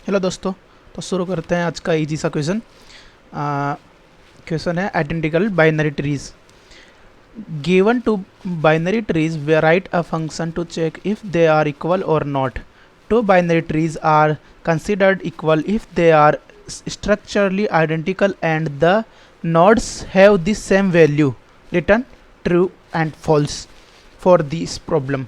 Hello दोस्तों। तो शुरू करते हैं आज का इजी सा क्वेश्चन। क्वेश्चन है identical binary trees. Given two binary trees we write a function to check if they are equal और not. Two binary trees are considered equal if they are structurally identical and the nodes have the same value, return true and false for this problem।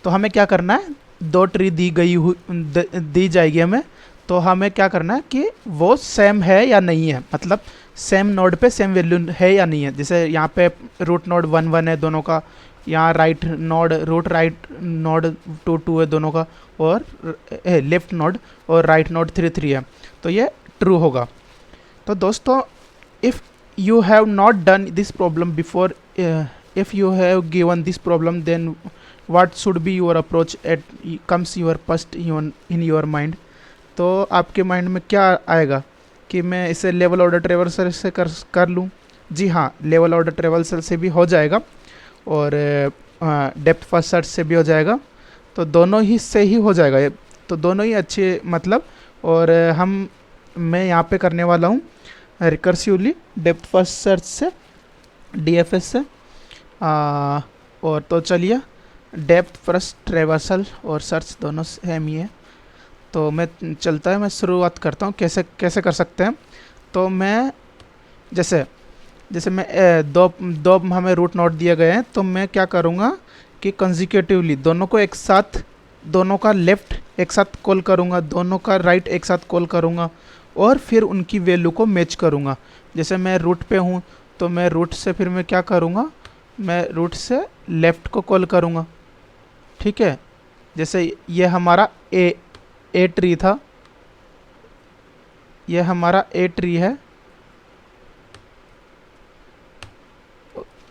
तो हमें क्या करना है, दो tree दी जाएगी हमें। तो हमें क्या करना है कि वो सेम है या नहीं है, मतलब सेम नोड पे सेम वैल्यू है या नहीं है। जैसे यहाँ पे रूट नोड 1 1 है दोनों का, यहाँ right node root right node 2 2 है दोनों का, और लेफ्ट नोड और राइट नोड 3 3 है, तो ये ट्रू होगा। तो दोस्तों, if you have not done this problem before, if you have given this problem, then what should be your approach at comes your first in your mind। तो आपके mind में क्या आएगा कि मैं इसे लेवल ऑर्डर ट्रेवर्सल से कर लूँ। जी हाँ, लेवल ऑर्डर ट्रेवर्सल से भी हो जाएगा और डेप्थ फर्स्ट सर्च से भी हो जाएगा। तो दोनों ही से ही हो जाएगा ये, तो दोनों ही अच्छे मतलब। और मैं यहाँ पे करने वाला हूँ रिकर्सिवली डेप्थ फर्स्ट सर्च से, DFS से। और तो चलिए, डेप्थ फर्स्ट ट्रेवर्सल और सर्च दोनों सेम ही है। तो मैं चलता है, मैं शुरुआत करता हूँ कैसे कैसे कर सकते हैं। तो मैं जैसे जैसे मैं दो दो हमें रूट नोड दिए गए हैं, तो मैं क्या करूँगा कि कंजिक्यूटिवली दोनों को एक साथ, दोनों का लेफ़्ट एक साथ कॉल करूँगा, दोनों का राइट एक साथ कॉल करूँगा और फिर उनकी वैल्यू को मैच करूँगा। जैसे मैं रूट पे हूँ तो मैं रूट से फिर मैं क्या करूँगा, मैं रूट से लेफ़्ट को कॉल करूँगा। ठीक है, जैसे ये हमारा ए ट्री था, ये हमारा ए ट्री है,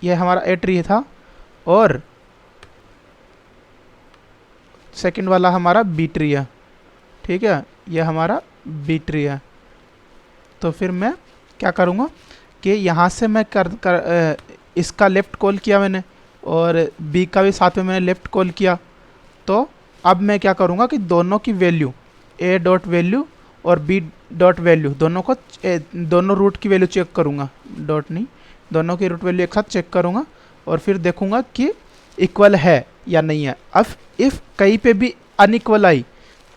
ये हमारा ए ट्री था, और सेकंड वाला हमारा बी ट्री है। ठीक है, ये हमारा बी ट्री है। तो फिर मैं क्या करूँगा कि यहाँ से मैं इसका लेफ़्ट कॉल किया मैंने, और बी का भी साथ में मैंने लेफ़्ट कॉल किया। तो अब मैं क्या करूँगा कि दोनों की वैल्यू, ए डॉट वैल्यू और बी डॉट वैल्यू, दोनों को दोनों रूट की वैल्यू चेक करूँगा, डॉट नहीं, दोनों की रूट वैल्यू एक साथ चेक करूँगा और फिर देखूँगा कि इक्वल है या नहीं है। अब इफ़ कहीं पे भी अनइक्वल आई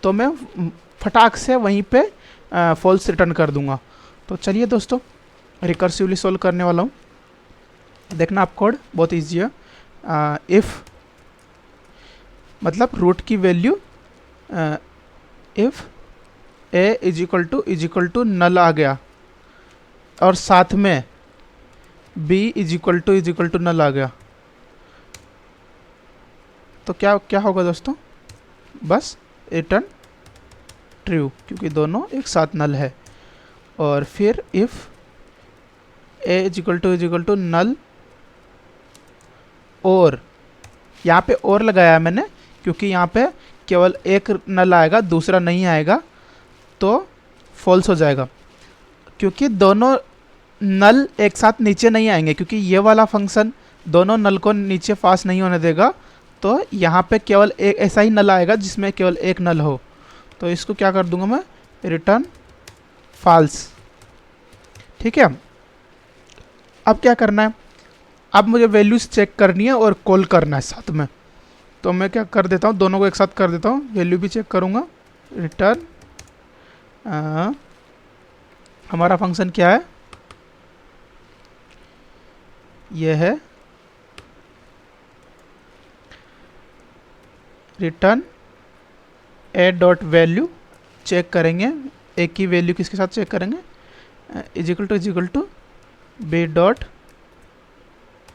तो मैं फटाक से वहीं पे फॉल्स रिटर्न कर दूँगा। तो चलिए दोस्तों, रिकर्सिवली सोल्व करने वाला हूँ। देखना आप, कोड बहुत ईजी है। इफ़ मतलब रूट की value, if A is equal to null आ गया और साथ में B is equal to null आ गया, तो क्या क्या होगा दोस्तों, बस रिटर्न ट्रू, क्योंकि दोनों एक साथ नल है। और फिर if A is equal to null, और यहाँ पे और लगाया है मैंने क्योंकि यहाँ पे केवल एक नल आएगा, दूसरा नहीं आएगा, तो फॉल्स हो जाएगा। क्योंकि दोनों नल एक साथ नीचे नहीं आएंगे, क्योंकि ये वाला फंक्शन दोनों नल को नीचे पास नहीं होने देगा। तो यहाँ पे केवल एक ऐसा ही नल आएगा जिसमें केवल एक नल हो। तो इसको क्या कर दूंगा मैं, रिटर्न फॉल्स। ठीक है, अब क्या करना है, अब मुझे वैल्यूज चेक करनी है और कॉल करना है साथ में। तो मैं क्या कर देता हूँ, दोनों को एक साथ कर देता हूँ, वैल्यू भी चेक करूँगा, रिटर्न हमारा फंक्शन क्या है, ये है return A dot value. Check करेंगे ए की वैल्यू किसके साथ चेक करेंगे, is equal to B dot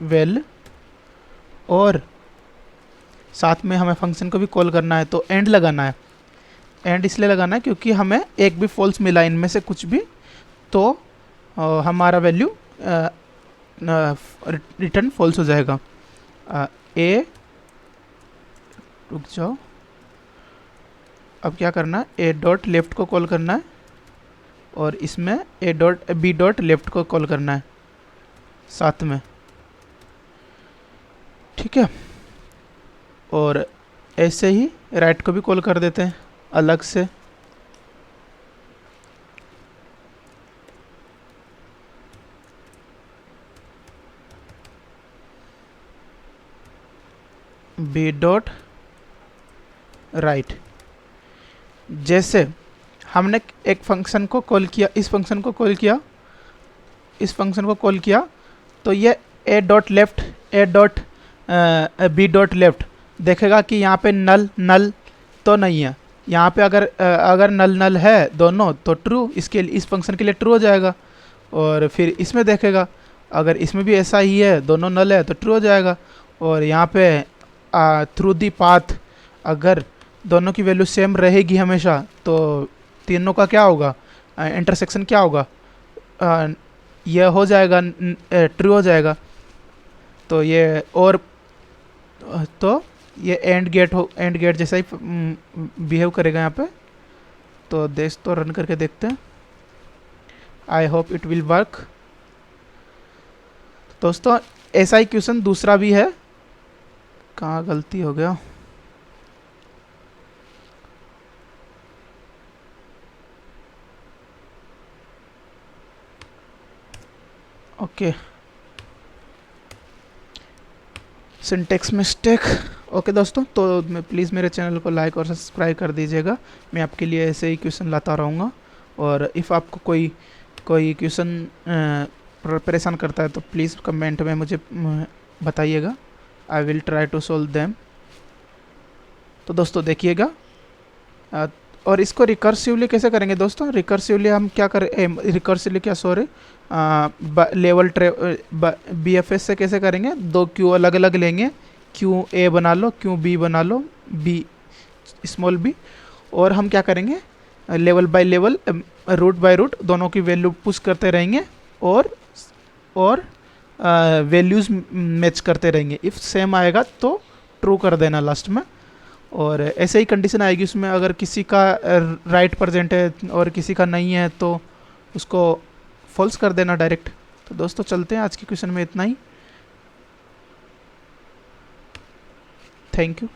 val, और साथ में हमें फंक्शन को भी कॉल करना है। तो एंड लगाना है, एंड इसलिए लगाना है क्योंकि हमें एक भी फॉल्स मिला इनमें से कुछ भी, तो हमारा वैल्यू रिटर्न फॉल्स हो जाएगा। ए, रुक जाओ, अब क्या करना है, ए डॉट लेफ्ट को कॉल करना है और इसमें A dot B dot left को कॉल करना है साथ में। ठीक है, और ऐसे ही राइट को भी कॉल कर देते हैं अलग से। B dot right. जैसे हमने एक फंक्शन को कॉल किया, इस फंक्शन को कॉल किया, इस फंक्शन को कॉल किया, तो ये A dot left, A dot B dot left देखेगा कि यहाँ पे नल नल तो नहीं है। यहाँ पे अगर नल नल है दोनों तो ट्रू, इसके इस फंक्शन के लिए ट्रू हो जाएगा। और फिर इसमें देखेगा अगर इसमें भी ऐसा ही है, दोनों नल है तो ट्रू हो जाएगा। और यहाँ पे थ्रू दी पाथ अगर दोनों की वैल्यू सेम रहेगी हमेशा तो तीनों का क्या होगा, इंटरसेक्शन क्या होगा, यह हो जाएगा, ट्रू हो जाएगा। तो ये और तो ये एंड गेट जैसा ही बिहेव करेगा यहाँ पे। तो तो रन करके देखते हैं। I hope it will work. दोस्तों ऐसा ही क्वेश्चन दूसरा भी है, कहाँ गलती हो गया, ओके सिंटेक्स मिस्टेक। ओके दोस्तों, तो प्लीज़ मेरे चैनल को लाइक और सब्सक्राइब कर दीजिएगा। मैं आपके लिए ऐसे ही क्वेश्चन लाता रहूँगा। और इफ़ आपको कोई क्वेश्चन परेशान करता है तो प्लीज़ कमेंट में मुझे बताइएगा। I will try to solve them. तो दोस्तों देखिएगा, और इसको रिकर्सिवली कैसे करेंगे दोस्तों। रिकर्सिवली हम क्या करें, रिकर्सिवली क्या सॉरी लेवल BFS से कैसे करेंगे, दो क्यू अलग अलग लेंगे, क्यू ए बना लो, क्यू बी बना लो, बी स्मॉल बी। और हम क्या करेंगे, level by level, root by root दोनों की वैल्यू पुश करते रहेंगे और वैल्यूज़ मैच करते रहेंगे। इफ़ सेम आएगा तो ट्रू कर देना लास्ट में। और ऐसे ही कंडीशन आएगी उसमें, अगर किसी का राइट प्रेजेंट है और किसी का नहीं है तो उसको फॉल्स कर देना डायरेक्ट। तो दोस्तों चलते हैं, आज के क्वेश्चन में इतना ही। Thank you.